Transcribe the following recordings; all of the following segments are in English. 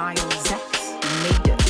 by Zex Maiden.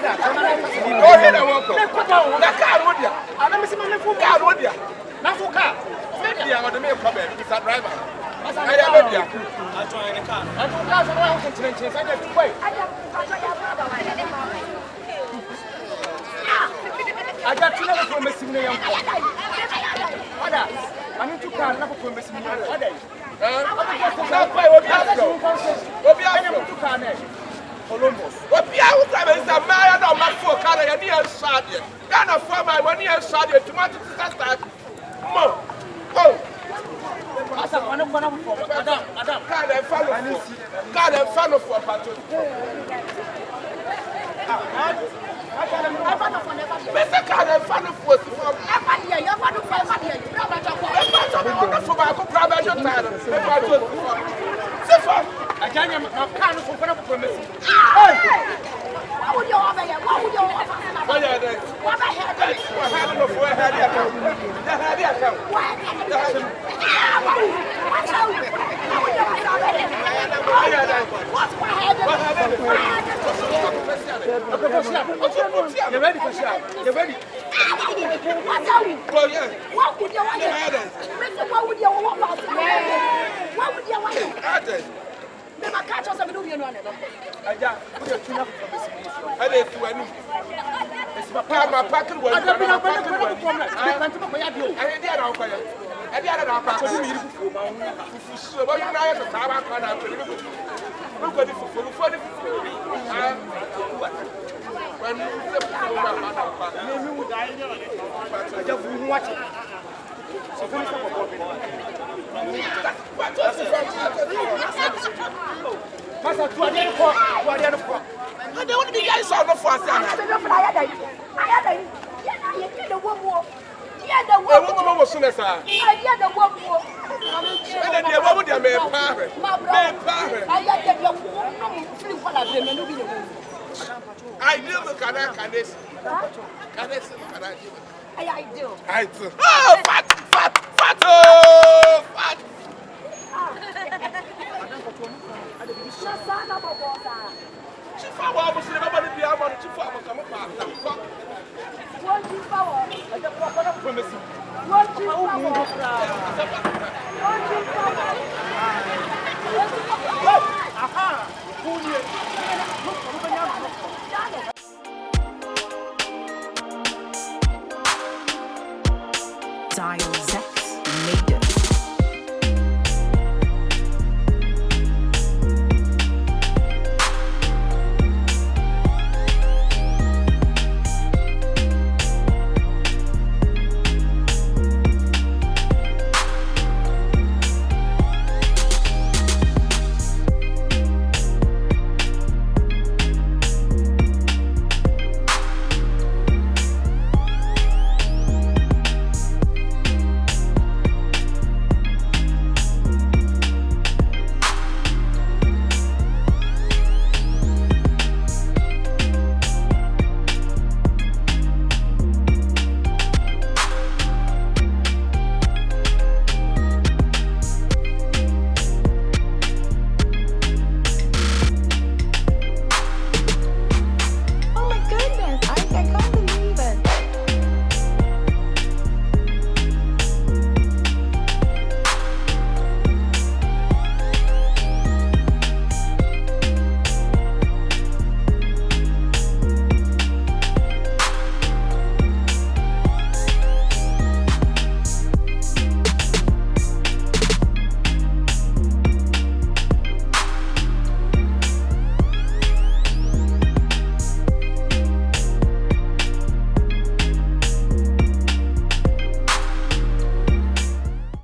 Oh, here I walk. The car would ya. I never see my full car would ya. Not for car. Maybe I'm on the main problem. It's a driver. I am here. I'm trying the car. I'm going to go to the continent. I get to wait. I got to know from Missing Name. I'm into car, never from Missing Name. What day? Not by what you have to car. Columbus. What the outside is a man on my four car and near Sadia. Ghana for my 1 year Sadia to want to start. Mo. Oh. Adam. Can't follow for battle. Mr. Can't follow for I can't what would you offer? What would you offer? What I had before I had it. You're ready for shot. You're ready. What would you want? What would you want? What would you want? Never catch us. I'm doing it. I didn't do anything. It's my packet. I don't know. I didn't I don't want to be guys on the first time. I was soon as I get the work. And then the woman that may parent. I do look at this. I do. Oh, fat. Chief, I was never be able to chief. I come apart. One chief power. I got proper promise. One chief power. Aha.